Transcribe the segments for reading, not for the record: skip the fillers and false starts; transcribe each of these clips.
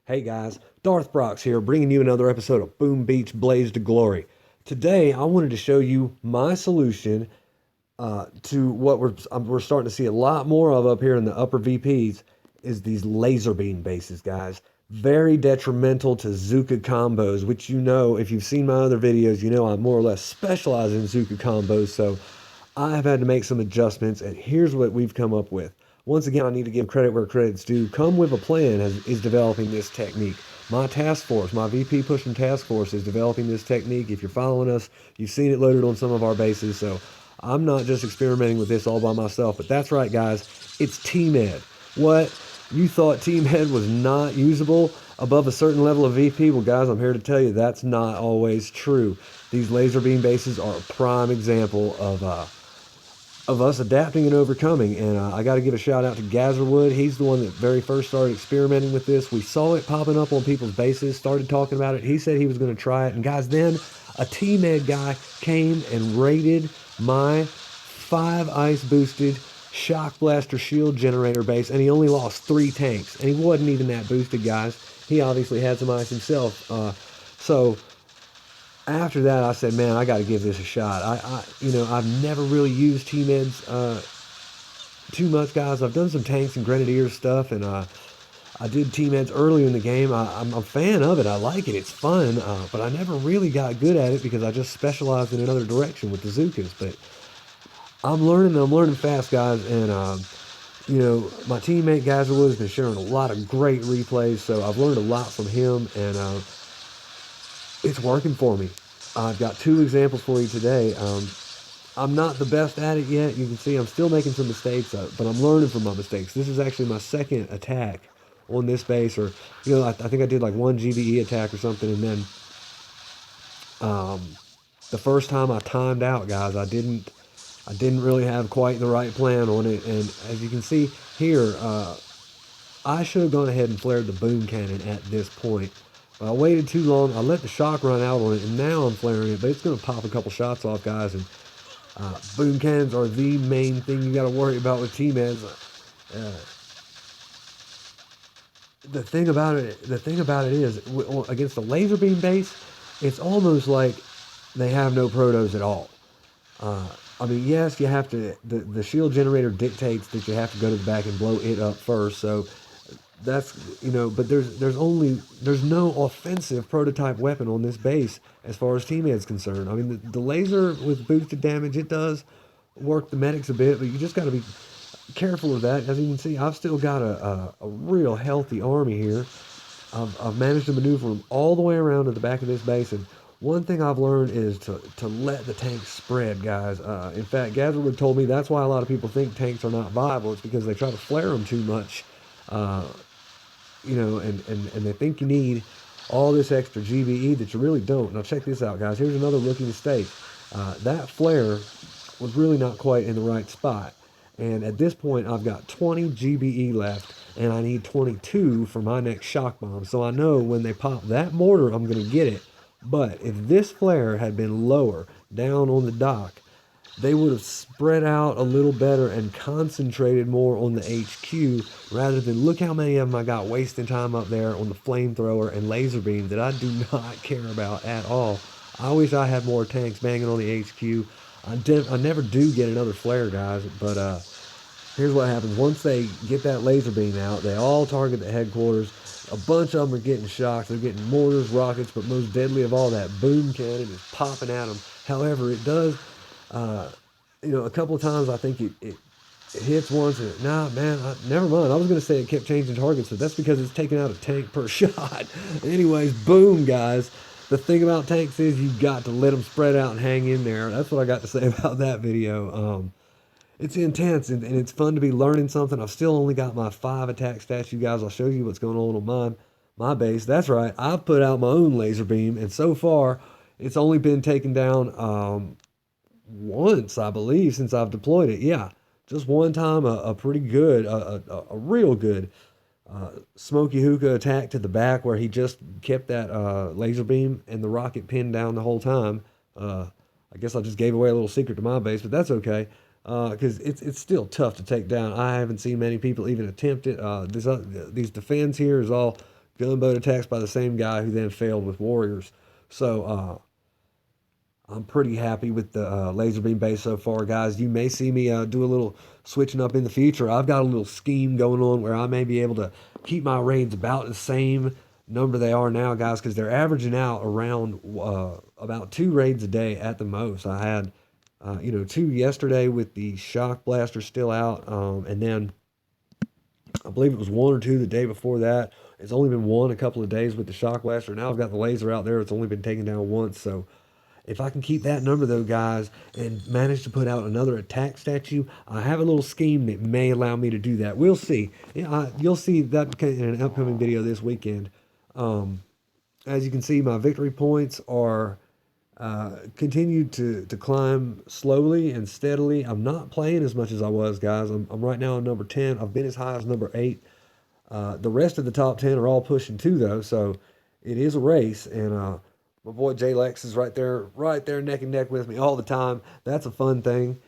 Hey guys, Darth Brox here, bringing you another episode of Boom Beach Blaze to Glory. Today, I wanted to show you my solution to what we're starting to see a lot more of up here in the upper VPs is these laser beam bases, guys. Very detrimental to Zooka combos, which you know, if you've seen my other videos, you know I more or less specialize in Zooka combos, so I have had to make some adjustments, and here's what we've come up with. Once again, I need to give credit where credit's due. Come With a Plan is developing this technique. My task force, my VP pushing task force is developing this technique. If you're following us, you've seen it loaded on some of our bases, so I'm not just experimenting with this all by myself, but that's right, guys. It's Team Ed. What? You thought Team Ed was not usable above a certain level of VP? Well, guys, I'm here to tell you that's not always true. These laser beam bases are a prime example of us adapting and overcoming. And I got to give a shout out to Gazerwood. He's the one that very first started experimenting with this. We saw it popping up on people's bases, started talking about it. He said he was going to try it. And guys, then a Team Ed guy came and raided my 5 ice boosted shock blaster shield generator base, and he only lost 3 tanks. And he wasn't even that boosted, guys. He obviously had some ice himself. So after that, I said, man, I got to give this a shot. I've never really used Team Eds too much, guys. I've done some tanks and grenadiers stuff, and I did Team Eds earlier in the game. I'm a fan of it. I like it. It's fun, but I never really got good at it because I just specialized in another direction with the Zookas. But I'm learning fast, guys, and my teammate Gazerwood has been sharing a lot of great replays, so I've learned a lot from him, and it's working for me. I've got 2 examples for you today. I'm not the best at it yet. You can see I'm still making some mistakes, but I'm learning from my mistakes. This is actually my second attack on this base, or I think I did like 1 GBE attack or something, and then the first time I timed out, guys. I didn't really have quite the right plan on it, and as you can see here, I should have gone ahead and flared the boom cannon at this point. I waited too long. I let the shock run out on it, and now I'm flaring it, but it's going to pop a couple shots off, guys, and boom cannons are the main thing you got to worry about with Team Eds. The thing about it is, against the laser beam base, it's almost like they have no protos at all. Yes, you have to. The shield generator dictates that you have to go to the back and blow it up first. So that's but there's no offensive prototype weapon on this base as far as Team Ed's concerned. I mean, the laser with boosted damage, it does work the medics a bit, but you just got to be careful of that. As you can see, I've still got a real healthy army here. I've managed to maneuver them all the way around to the back of this base, and one thing I've learned is to let the tanks spread, guys. In fact, Gazerwood told me that's why a lot of people think tanks are not viable. It's because they try to flare them too much, and they think you need all this extra GBE that you really don't. Now check this out, guys. Here's another rookie mistake. That flare was really not quite in the right spot. And at this point, I've got 20 GBE left, and I need 22 for my next shock bomb. So I know when they pop that mortar, I'm going to get it. But if this flare had been lower, down on the dock, they would have spread out a little better and concentrated more on the HQ rather than look how many of them I got wasting time up there on the flamethrower and laser beam that I do not care about at all. I wish I had more tanks banging on the HQ. I never do get another flare, guys, but here's what happens. Once they get that laser beam out, they all target the headquarters. A bunch of them are getting shocked. They're getting mortars, rockets, but most deadly of all, that boom cannon is popping at them. However, it does, a couple of times I think it hits once and never mind. I was going to say it kept changing targets, but that's because it's taking out a tank per shot. Anyways, boom, guys. The thing about tanks is you've got to let them spread out and hang in there. That's what I got to say about that video. It's intense, and it's fun to be learning something. I've still only got my 5 attack stats, you guys. I'll show you what's going on my base. That's right. I've put out my own laser beam, and so far, it's only been taken down once, I believe, since I've deployed it. Yeah, just one time, a pretty good, a real good smoky hookah attack to the back where he just kept that laser beam and the rocket pinned down the whole time. I guess I just gave away a little secret to my base, but that's okay. Because it's still tough to take down. I haven't seen many people even attempt it. These defense here is all gunboat attacks by the same guy who then failed with warriors. So I'm pretty happy with the laser beam base so far, guys. You may see me do a little switching up in the future. I've got a little scheme going on where I may be able to keep my raids about the same number they are now, guys, because they're averaging out around about 2 raids a day at the most. I had, 2 yesterday with the shock blaster still out, and then I believe it was 1 or 2 the day before that. It's only been 1 a couple of days with the shock blaster. Now I've got the laser out there. It's only been taken down once, so if I can keep that number, though, guys, and manage to put out another attack statue, I have a little scheme that may allow me to do that. We'll see. You'll see that in an upcoming video this weekend. As you can see, my victory points are continued to climb slowly and steadily. I'm not playing as much as I was, guys. I'm right now on number 10. I've been as high as number 8. The rest of the top 10 are all pushing 2, though, so it is a race, and my boy J Lex is right there neck and neck with me all the time. That's a fun thing.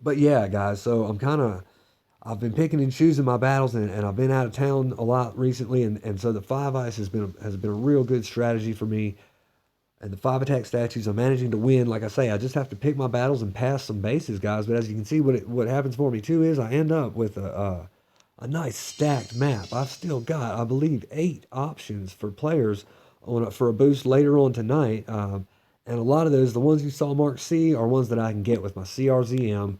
But yeah, guys, so I've been picking and choosing my battles, and I've been out of town a lot recently, and so the 5 ice has been a real good strategy for me. And the 5 attack statues, I'm managing to win. Like I say, I just have to pick my battles and pass some bases, guys. But as you can see, what happens for me too is I end up with a nice stacked map. I've still got, I believe, 8 options for players for a boost later on tonight. And a lot of those, the ones you saw marked C, are ones that I can get with my CRZM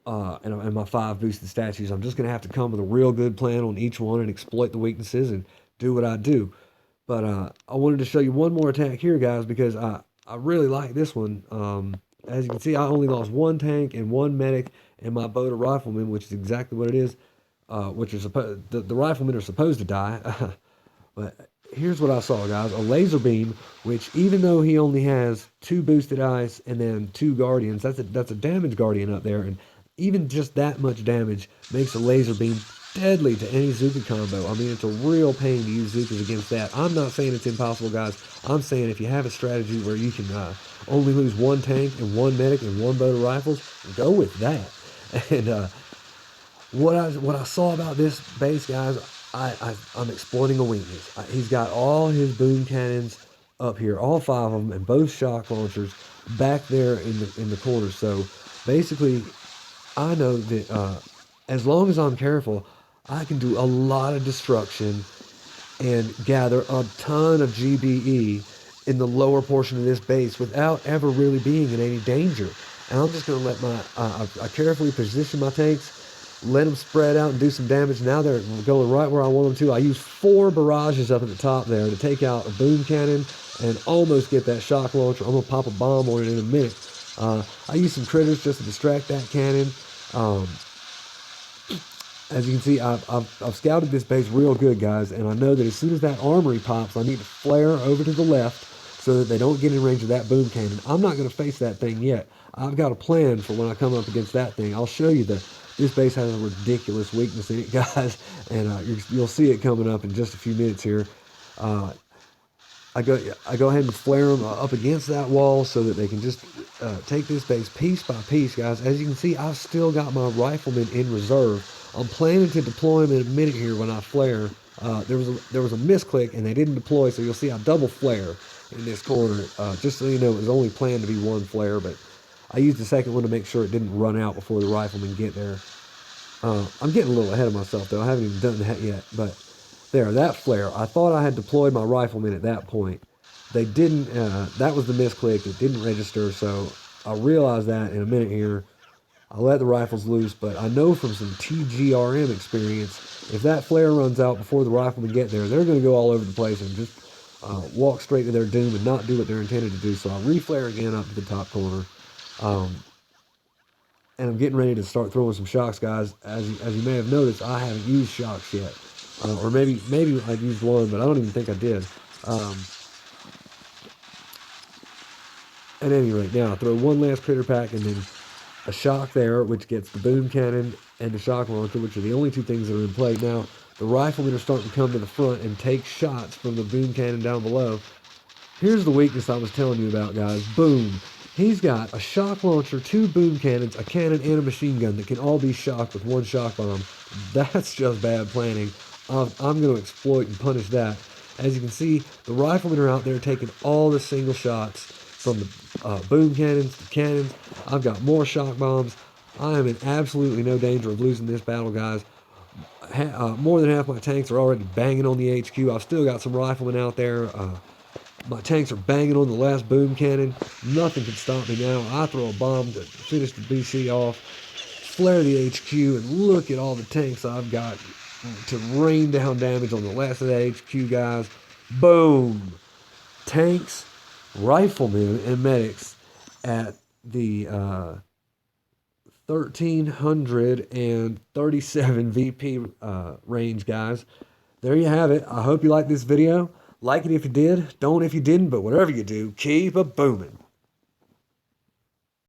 and my 5 boosted statues. I'm just going to have to come with a real good plan on each one and exploit the weaknesses and do what I do. But I wanted to show you one more attack here, guys, because I really like this one. As you can see, I only lost 1 tank and 1 medic and my boat of riflemen, which is exactly what it is. Which are the riflemen are supposed to die. But here's what I saw, guys. A laser beam, which even though he only has 2 boosted ice and then 2 guardians, that's a damage guardian up there, and even just that much damage makes a laser beam deadly to any Zooka combo. I mean, it's a real pain to use Zookas against that. I'm not saying it's impossible, guys. I'm saying if you have a strategy where you can only lose 1 tank and 1 medic and 1 boat of rifles, go with that. And what I saw about this base, guys, I'm exploiting a weakness. He's got all his boom cannons up here, all 5 of them, and both shock launchers back there in the corner. So basically, I know that as long as I'm careful, I can do a lot of destruction and gather a ton of GBE in the lower portion of this base without ever really being in any danger. And I'm just going to let I carefully position my tanks, let them spread out and do some damage. Now they're going right where I want them to. I use 4 barrages up at the top there to take out a boom cannon and almost get that shock launcher. I'm going to pop a bomb on it in a minute. I use some critters just to distract that cannon. As you can see, I've scouted this base real good, guys, and I know that as soon as that armory pops, I need to flare over to the left so that they don't get in range of that boom cannon. I'm not going to face that thing yet. I've got a plan for when I come up against that thing. I'll show you this base has a ridiculous weakness in it, guys, and you'll see it coming up in just a few minutes here. I go ahead and flare them up against that wall so that they can just take this base piece by piece, guys. As you can see, I've still got my riflemen in reserve. I'm planning to deploy them in a minute here when I flare. There was a misclick and they didn't deploy, so you'll see I double flare in this corner. Just so you know, it was only planned to be 1 flare, but I used the second one to make sure it didn't run out before the riflemen get there. I'm getting a little ahead of myself, though. I haven't even done that yet, but there, that flare. I thought I had deployed my riflemen at that point. They didn't. That was the misclick. It didn't register, so I'll realize that in a minute here. I'll let the rifles loose, but I know from some TGRM experience, if that flare runs out before the riflemen get there, they're going to go all over the place and just walk straight to their doom and not do what they're intended to do. So I'll reflare again up to the top corner. And I'm getting ready to start throwing some shocks, guys. As you may have noticed, I haven't used shocks yet. Or maybe I've used 1, but I don't even think I did. At any rate, now I throw 1 last critter pack and then a shock there, which gets the boom cannon and the shock launcher, which are the only 2 things that are in play. Now, the riflemen are starting to come to the front and take shots from the boom cannon down below. Here's the weakness I was telling you about, guys. Boom. He's got a shock launcher, 2 boom cannons, a cannon, and a machine gun that can all be shocked with 1 shock bomb. That's just bad planning. I'm going to exploit and punish that. As you can see, the riflemen are out there taking all the single shots from the boom cannons, the cannons. I've got more shock bombs. I am in absolutely no danger of losing this battle, guys. More than half my tanks are already banging on the HQ. I've still got some riflemen out there. My tanks are banging on the last boom cannon. Nothing can stop me now. I throw a bomb to finish the BC off, flare the HQ, and look at all the tanks I've got to rain down damage on the last of the HQ, guys. Boom! Tanks, riflemen, and medics at the 1337 VP range, guys. There you have it. I hope you liked this video. Like it if you did, don't if you didn't, but whatever you do, keep a booming.